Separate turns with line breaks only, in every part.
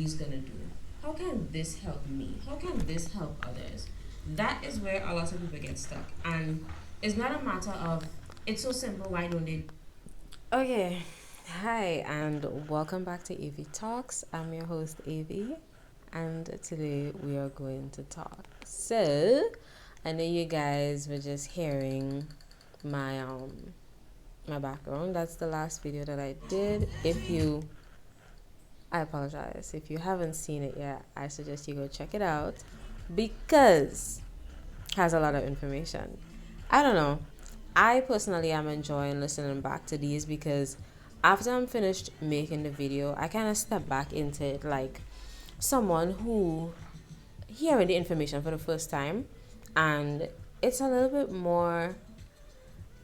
is going to do? How can this help me? How can this help others? That is where a lot of people get stuck. And it's not a matter of, it's so simple, why don't they? Okay, hi, and welcome back to Avie Talks. I'm your host, Avie, and today we are going to talk. So, I know you guys were just hearing my my background. That's the last video that I did. I apologize. If you haven't seen it yet, I suggest you go check it out because it has a lot of information. I don't know. I personally am enjoying listening back to these because after I'm finished making the video, I kind of step back into it like someone who hearing the information for the first time, and it's a little bit more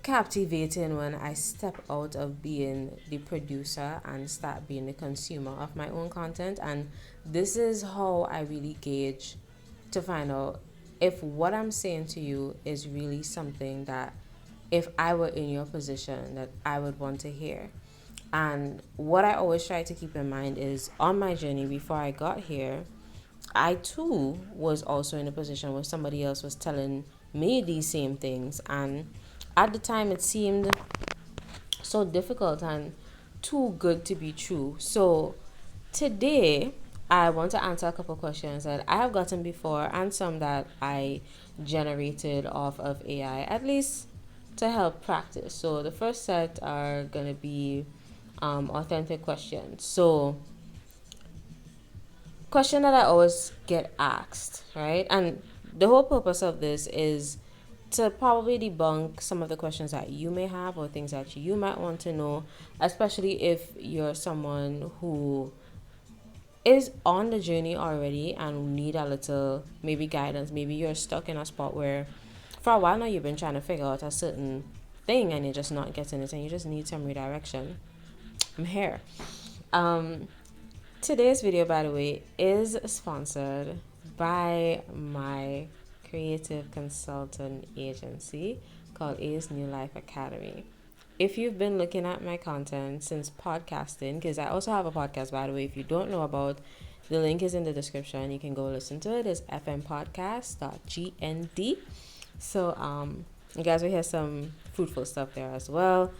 captivating when I step out of being the producer and start being the consumer of my own content. And this is how I really gauge to find out if what I'm saying to you is really something that if I were in your position that I would want to hear. And what I always try to keep in mind is on my journey before I got here, I too was also in a position where somebody else was telling me these same things, and at the time it seemed so difficult and too good to be true. So today I want to answer a couple questions that I have gotten before and some that I generated off of AI, at least to help practice. So the first set are going to be authentic questions. So question that I always get asked, right? And the whole purpose of this is to probably debunk some of the questions that you may have or things that you might want to know, especially if you're someone who is on the journey already and need a little maybe guidance. Maybe you're stuck in a spot where for a while now you've been trying to figure out a certain thing and you're just not getting it and you just need some redirection. I'm here. Um, Today's video, by the way, is sponsored by my creative consultant agency called A's New Life Academy. If you've been looking at my content since podcasting, because I also have a podcast, by the way, if you don't know about, the link is in the description. You can go listen to it. It's fmpodcast.gnd. So you guys will hear some fruitful stuff there as well.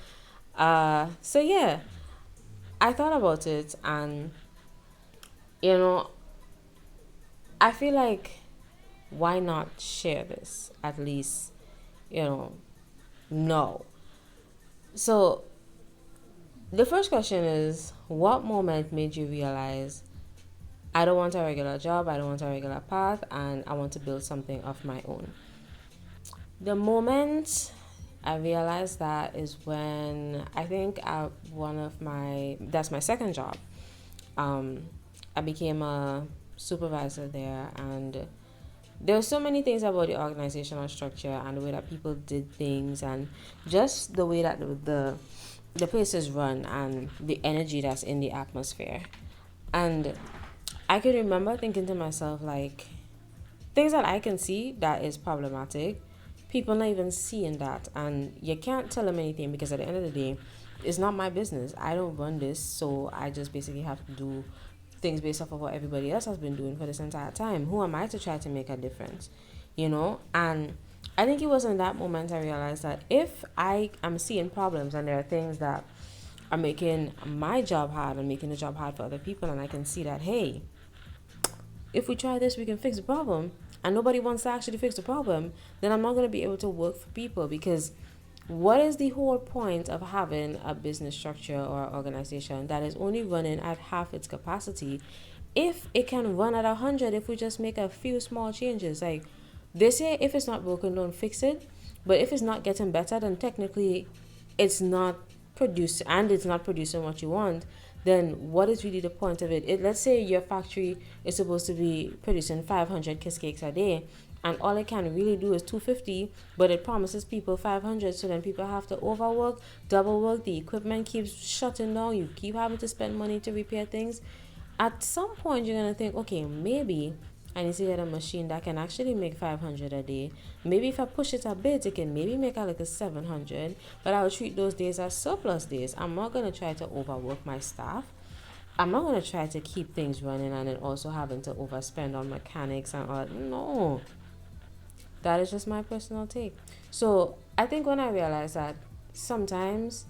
So yeah, I thought about it, and you know, I feel like why not share this at least, you know, no. So the first question is, what moment made you realize I don't want a regular job, I don't want a regular path, and I want to build something of my own? The moment I realized that is when I think that's my second job. I became a supervisor there, and there were so many things about the organizational structure and the way that people did things and just the way that the place is run and the energy that's in the atmosphere. And I could remember thinking to myself, like, things that I can see that is problematic, people not even seeing that, and you can't tell them anything because at the end of the day, it's not my business. I don't run this, so I just basically have to do things based off of what everybody else has been doing for this entire time. Who am I to try to make a difference? You know? And I think it was in that moment I realized that if I am seeing problems and there are things that are making my job hard and making the job hard for other people, and I can see that, hey, if we try this, we can fix the problem, and nobody wants to actually fix the problem, then I'm not going to be able to work for people. Because what is the whole point of having a business structure or organization that is only running at half its capacity if it can run at 100 if we just make a few small changes? Like, they say if it's not broken, don't fix it. But if it's not getting better, then technically it's not it's not producing what you want. Then what is really the point of it? Let's say your factory is supposed to be producing 500 kiss cakes a day, and all it can really do is 250, but it promises people 500. So then people have to overwork, double work, the equipment keeps shutting down, you keep having to spend money to repair things. At some point you're going to think, okay, maybe I need to get a machine that can actually make 500 a day. Maybe if I push it a bit, it can maybe make like a 700, but I will treat those days as surplus days. I'm not going to try to overwork my staff. I'm not going to try to keep things running and then also having to overspend on mechanics and all that. No, that is just my personal take. So I think when I realized that sometimes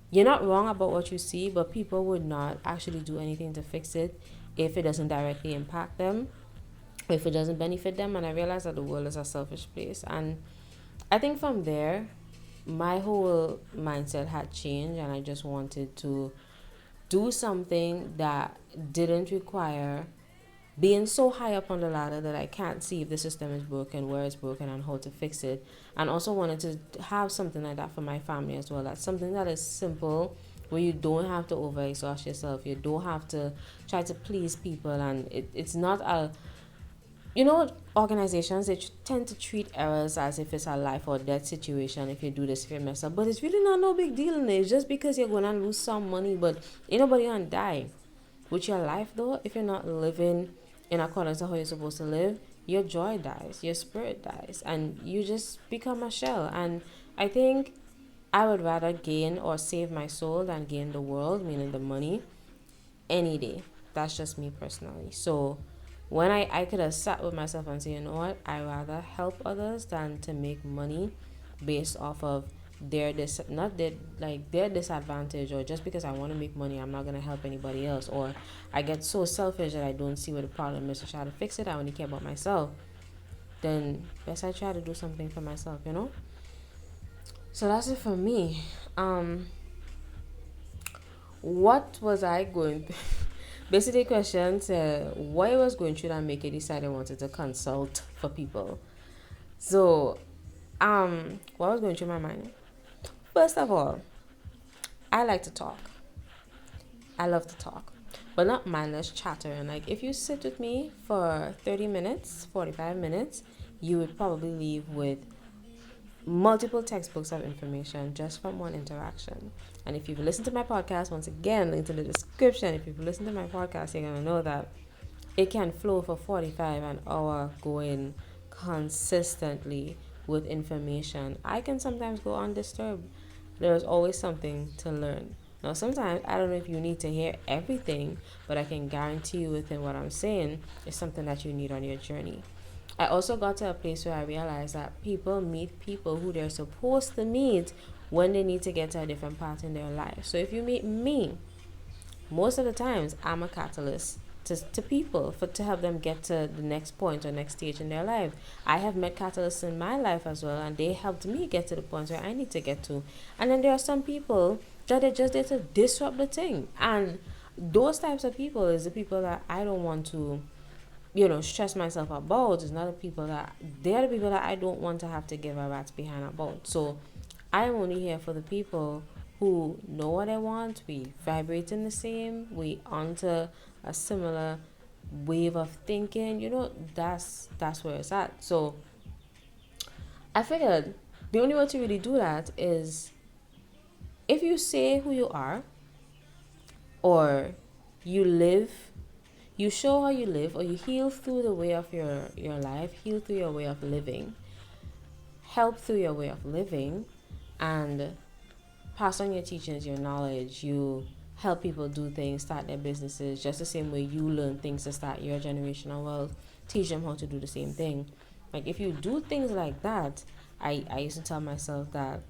you're not wrong about what you see, but people would not actually do anything to fix it if it doesn't directly impact them, if it doesn't benefit them. And I realized that the world is a selfish place. And I think from there, my whole mindset had changed, and I just wanted to do something that didn't require being so high up on the ladder that I can't see if the system is broken, where it's broken, and how to fix it. And also wanted to have something like that for my family as well. That's something that is simple, where you don't have to overexhaust yourself. You don't have to try to please people, and it's not a, organizations, they tend to treat errors as if it's a life or death situation. If you do this, if you mess up, but it's really not no big deal. And it's just because you're gonna lose some money, but ain't nobody gonna die. With your life though, if you're not living in accordance to how you're supposed to live, your joy dies, your spirit dies, and you just become a shell. And I think I would rather gain or save my soul than gain the world, meaning the money, any day. That's just me personally. So when I could have sat with myself and said, you know what, I rather help others than to make money based off of not their, like, their disadvantage, or just because I want to make money I'm not going to help anybody else, or I get so selfish that I don't see what the problem is to try to fix it. I only care about myself. Then best I try to do something for myself. So that's it for me. What was I going through? Basically, questions, what I was going through that make you decide I wanted to consult for people. So, what was going through my mind? First of all, I like to talk. I love to talk, but not mindless chattering. Like, if you sit with me for 30 minutes, 45 minutes, you would probably leave with multiple textbooks of information just from one interaction. And if you've listened to my podcast, once again, link in the description. If you've listened to my podcast, you're going to know that it can flow for 45 an hour going consistently with information. I can sometimes go undisturbed. There's always something to learn. Now, sometimes I don't know if you need to hear everything, but I can guarantee you within what I'm saying is something that you need on your journey. I also got to a place where I realized that people meet people who they're supposed to meet when they need to get to a different part in their life. So if you meet me, most of the times I'm a catalyst to people to help them get to the next point or next stage in their life. I have met catalysts in my life as well, and they helped me get to the point where I need to get to. And then there are some people that are just there to disrupt the thing. And those types of people is the people that I don't want to stress myself about. It's not the people they're the people that I don't want to have to give a rat's behind about. So I am only here for the people who know what I want. We vibrate in the same, we onto a similar wave of thinking. That's where it's at. So I figured the only way to really do that is if you say who you are, or you show how you live, or you heal through the way of your life, heal through your way of living, help through your way of living, and pass on your teachings, your knowledge. You help people do things, start their businesses, just the same way you learn things to start your generational wealth. Teach them how to do the same thing. Like, if you do things like that, I used to tell myself that,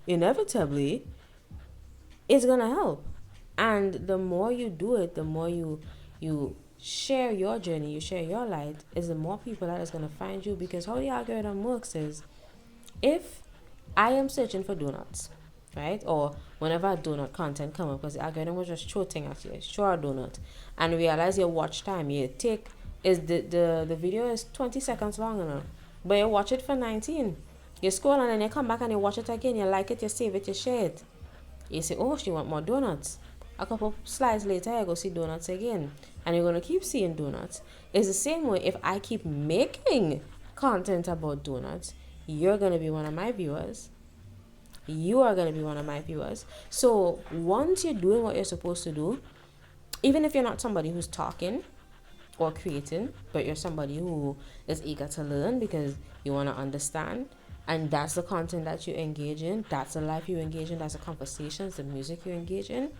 inevitably, it's gonna help. And the more you do it, the more you share your journey, you share your light, is the more people that is going to find you. Because how the algorithm works is, if I am searching for donuts, right, or whenever a donut content come up, because the algorithm will just throw thing at you, show a donut, and realize your watch time you take is the video is 20 seconds long enough, but you watch it for 19, you scroll and then you come back and you watch it again, you like it, you save it, you share it, you say, oh, she want more donuts. A couple slides later, you go see donuts again. And you're going to keep seeing donuts. It's the same way if I keep making content about donuts, you're going to be one of my viewers. You are going to be one of my viewers. So once you're doing what you're supposed to do, even if you're not somebody who's talking or creating, but you're somebody who is eager to learn because you want to understand, and that's the content that you engage in, that's the life you engage in, that's the conversations, the music you engage in,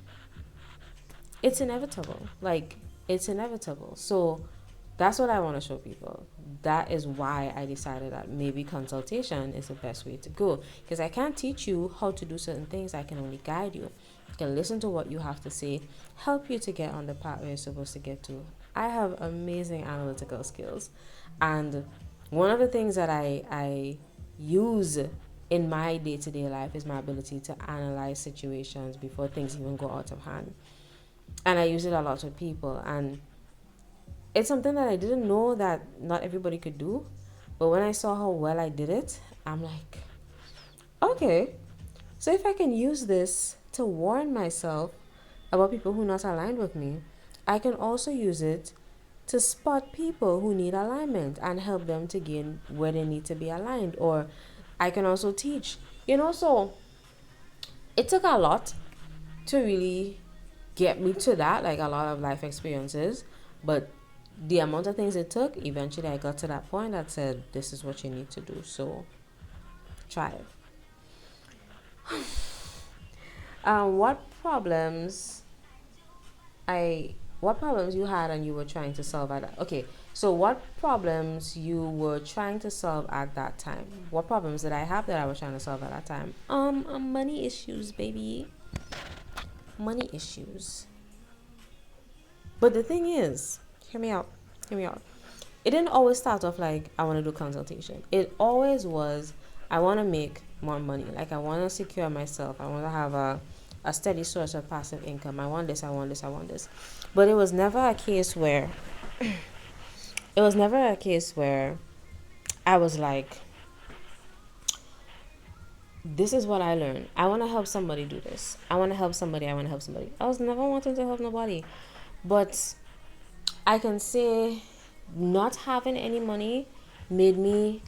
it's inevitable. Like, it's inevitable. So that's what I want to show people. That is why I decided that maybe consultation is the best way to go. Because I can't teach you how to do certain things, I can only guide you. I can listen to what you have to say, help you to get on the path where you're supposed to get to. I have amazing analytical skills. And one of the things that I use in my day-to-day life is my ability to analyze situations before things even go out of hand. And I use it a lot with people, and it's something that I didn't know that not everybody could do. But when I saw how well I did it, I'm like, okay, so if I can use this to warn myself about people who are not aligned with me, I can also use it to spot people who need alignment and help them to gain where they need to be aligned. Or I can also teach, so it took a lot to really get me to that, like a lot of life experiences. But the amount of things it took, eventually I got to that point that said, this is what you need to do. So try it. What problems you had and you were trying to solve at that? Okay, so what problems you were trying to solve at that time? What problems did I have that I was trying to solve at that time? Money issues, baby. Money issues. But the thing is, hear me out. It didn't always start off like I want to do consultation. It always was I want to make more money. Like I want to secure myself. I want to have a steady source of passive income. I want this. But it was never a case where I was like, this is what I learned. I want to help somebody do this. I want to help somebody. I was never wanting to help nobody. But I can say not having any money made me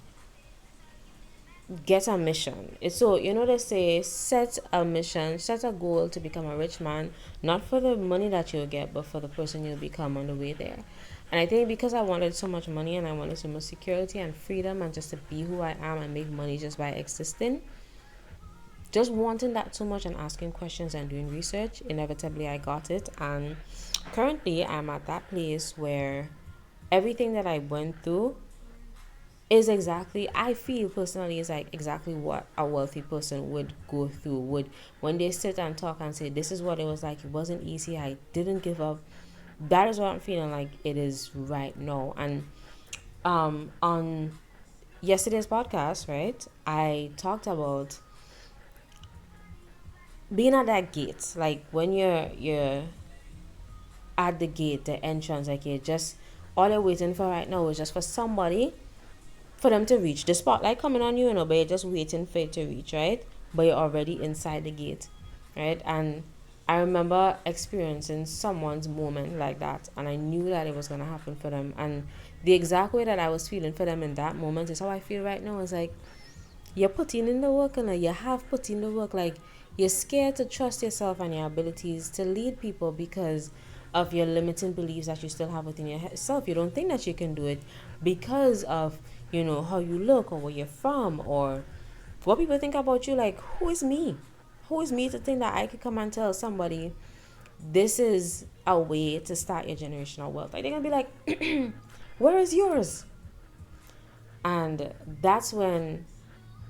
get a mission. It's so, they say set a mission, set a goal to become a rich man, not for the money that you'll get, but for the person you'll become on the way there. And I think because I wanted so much money and I wanted so much security and freedom and just to be who I am and make money just by existing, just wanting that so much and asking questions and doing research, inevitably I got it. And currently I'm at that place where everything that I went through is exactly, I feel personally, is like exactly what a wealthy person would go through, when they sit and talk and say, this is what it was like, it wasn't easy, I didn't give up. That is what I'm feeling like it is right now. And on yesterday's podcast, right, I talked about being at that gate, like when you're at the gate, the entrance, like you're just, all you're waiting for right now is just for somebody, for them to reach the spotlight coming on you, but you're just waiting for it to reach, right? But you're already inside the gate, right? And I remember experiencing someone's moment like that, and I knew that it was gonna happen for them. And the exact way that I was feeling for them in that moment is how I feel right now. It's like you're putting in the work, and you have put in the work. Like you're scared to trust yourself and your abilities to lead people because of your limiting beliefs that you still have within yourself. You don't think that you can do it because of how you look or where you're from or what people think about you. Like, who is me to think that I could come and tell somebody this is a way to start your generational wealth? Like, they're gonna be like, where is yours? And that's when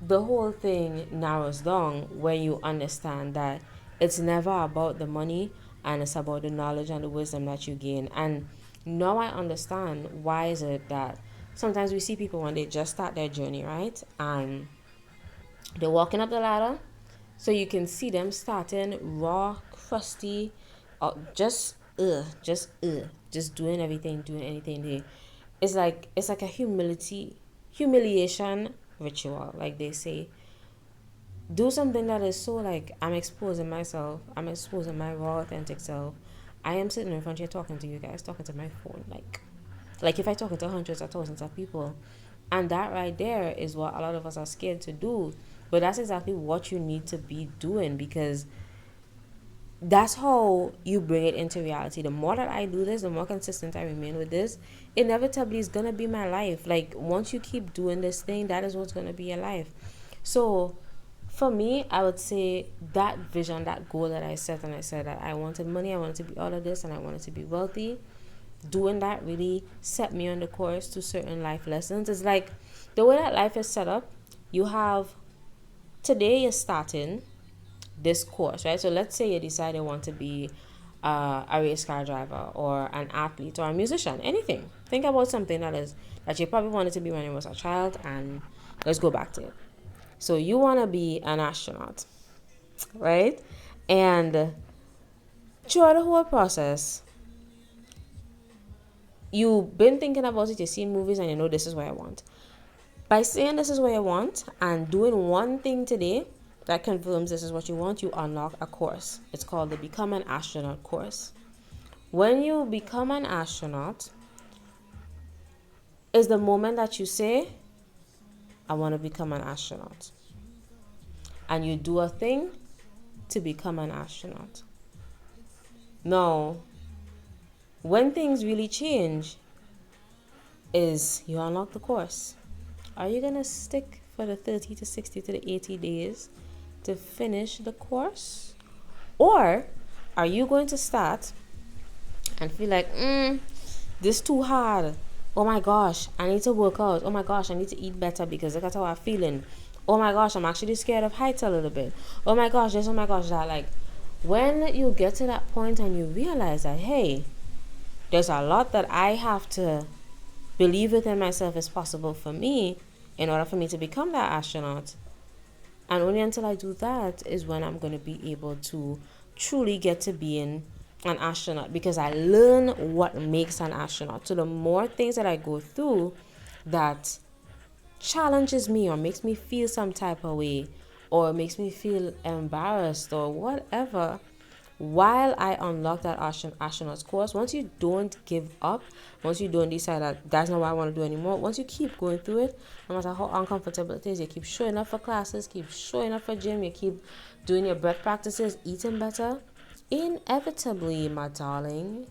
the whole thing narrows down, when you understand that it's never about the money, and it's about the knowledge and the wisdom that you gain. And now I understand why is it that sometimes we see people when they just start their journey, right? And they're walking up the ladder. So you can see them starting raw, crusty, just doing anything. It's like a humiliation ritual. Like they say, do something that is so like, I'm exposing myself, I'm exposing my raw, authentic self. I am sitting in front here talking to you guys, talking to my phone, like if I talk to hundreds of thousands of people. And that right there is what a lot of us are scared to do. But that's exactly what you need to be doing, because that's how you bring it into reality. The more that I do this, the more consistent I remain with this, inevitably it's gonna be my life. Like once you keep doing this thing, that is what's gonna be your life. So for me, I would say that vision, that goal that I set, and I said that I wanted money, I wanted to be all of this, and I wanted to be wealthy. Doing that really set me on the course to certain life lessons. It's like the way that life is set up, you have today you're starting this course, right? So let's say you decide you want to be a race car driver or an athlete or a musician, anything. Think about something that you probably wanted to be when you was a child, and let's go back to it. So you want to be an astronaut, right? And throughout the whole process, you've been thinking about it, you've seen movies, and you know this is what I want. By saying this is what you want and doing one thing today that confirms this is what you want, you unlock a course. It's called the Become an Astronaut course. When you become an astronaut, is the moment that you say, I want to become an astronaut. And you do a thing to become an astronaut. Now, when things really change is you unlock the course. Are you going to stick for the 30 to 60 to the 80 days to finish the course? Or are you going to start and feel like, this too hard. Oh my gosh, I need to work out. Oh my gosh, I need to eat better because look at how I'm feeling. Oh my gosh, I'm actually scared of heights a little bit. Oh my gosh, this, oh my gosh, that. Like, when you get to that point and you realize that, hey, there's a lot that I have to believe within myself is possible for me in order for me to become that astronaut. And only until I do that is when I'm going to be able to truly get to being an astronaut, because I learn what makes an astronaut. So the more things that I go through that challenges me or makes me feel some type of way or makes me feel embarrassed or whatever, while I unlock that astronaut's course, once you don't give up, once you don't decide that that's not what I want to do anymore, once you keep going through it, no matter how uncomfortable it is, you keep showing up for classes, keep showing up for gym, you keep doing your breath practices, eating better, inevitably, my darling,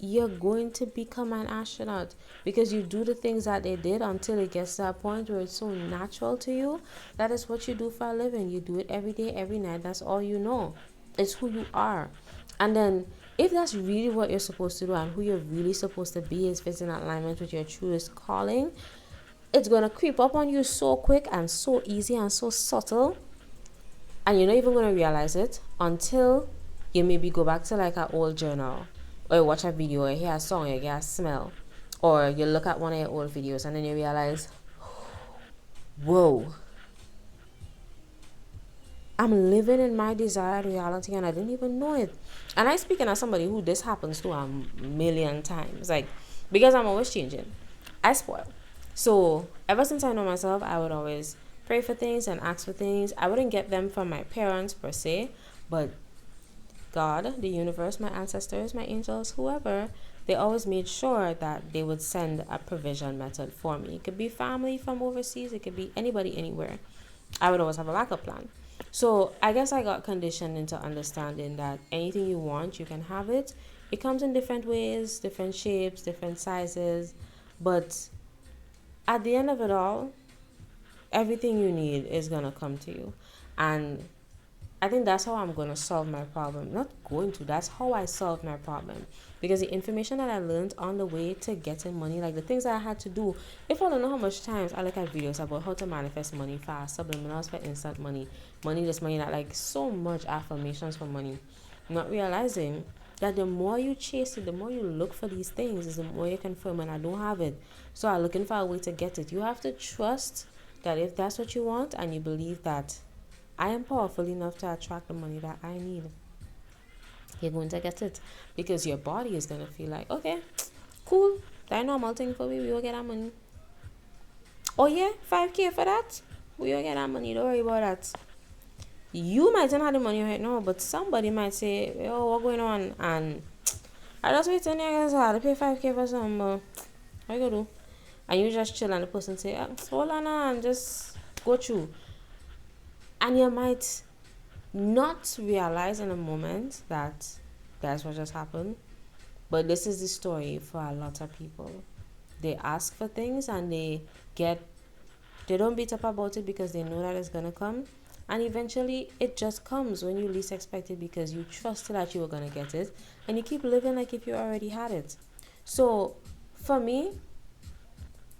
you're going to become an astronaut, because you do the things that they did until it gets to a point where it's so natural to you. That is what you do for a living. You do it every day, every night. That's all you know. It's who you are. And then if that's really what you're supposed to do and who you're really supposed to be is fits in alignment with your truest calling, it's going to creep up on you so quick and so easy and so subtle, and you're not even going to realize it until you maybe go back to like an old journal, or you watch a video, or you hear a song, or you get a smell, or you look at one of your old videos and then you realize, whoa, I'm living in my desired reality and I didn't even know it. And I speaking as somebody who this happens to a million times. Like, because I'm always changing, I spoil. So ever since I know myself, I would always pray for things and ask for things. I wouldn't get them from my parents per se, but God, the universe, my ancestors, my angels, whoever, they always made sure that they would send a provision method for me. It could be family from overseas, it could be anybody, anywhere. I would always have a backup plan. So I guess I got conditioned into understanding that anything you want, you can have it. It comes in different ways, different shapes, different sizes. But at the end of it all, everything you need is going to come to you. And I think that's how I'm going to solve my problem. Not going to, that's how I solve my problem. Because the information that I learned on the way to getting money, like the things that I had to do, if I don't know how much times I look at videos about how to manifest money fast, subliminals for instant money, money this, money that, like so much affirmations for money, not realizing that the more you chase it, the more you look for these things, is the more you confirm, and I don't have it. So I'm looking for a way to get it. You have to trust that if that's what you want and you believe that I am powerful enough to attract the money that I need, you're going to get it, because your body is going to feel like, okay, cool, that normal thing for me, we will get our money. Oh yeah, 5K for that, we will get our money, don't worry about that. You might not have the money right now, but somebody might say, yo, what's going on? And I just wait 10 years to pay 5K for some, what you gonna do? And you just chill and the person say, hold on and just go through. And you might not realize in a moment that that's what just happened. But this is the story for a lot of people. They ask for things and they get They don't beat up about it because they know that it's gonna come. And eventually it just comes when you least expect it because you trusted that you were gonna get it, and you keep living like if you already had it. So for me,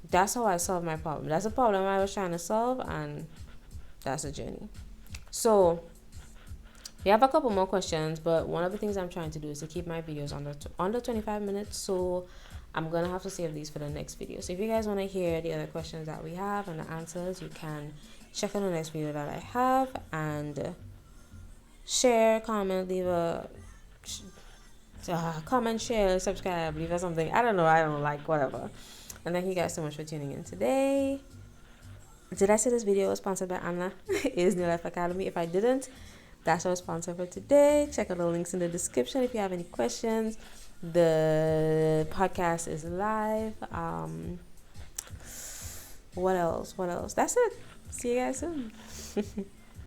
that's how I solve my problem. That's a problem I was trying to solve, and that's a journey. So we have a couple more questions, but one of the things I'm trying to do is to keep my videos under 25 minutes. So I'm gonna have to save these for the next video. So if you guys want to hear the other questions that we have and the answers, you can check out the next video that I have, and share, comment, leave a comment, share, subscribe, leave us something. I don't know. I don't like whatever. And thank you guys so much for tuning in today. Did I say this video was sponsored by Anna? Is New Life Academy? If I didn't, that's our sponsor for today. Check out the links in the description if you have any questions. The podcast is live. What else? That's it. See you guys soon.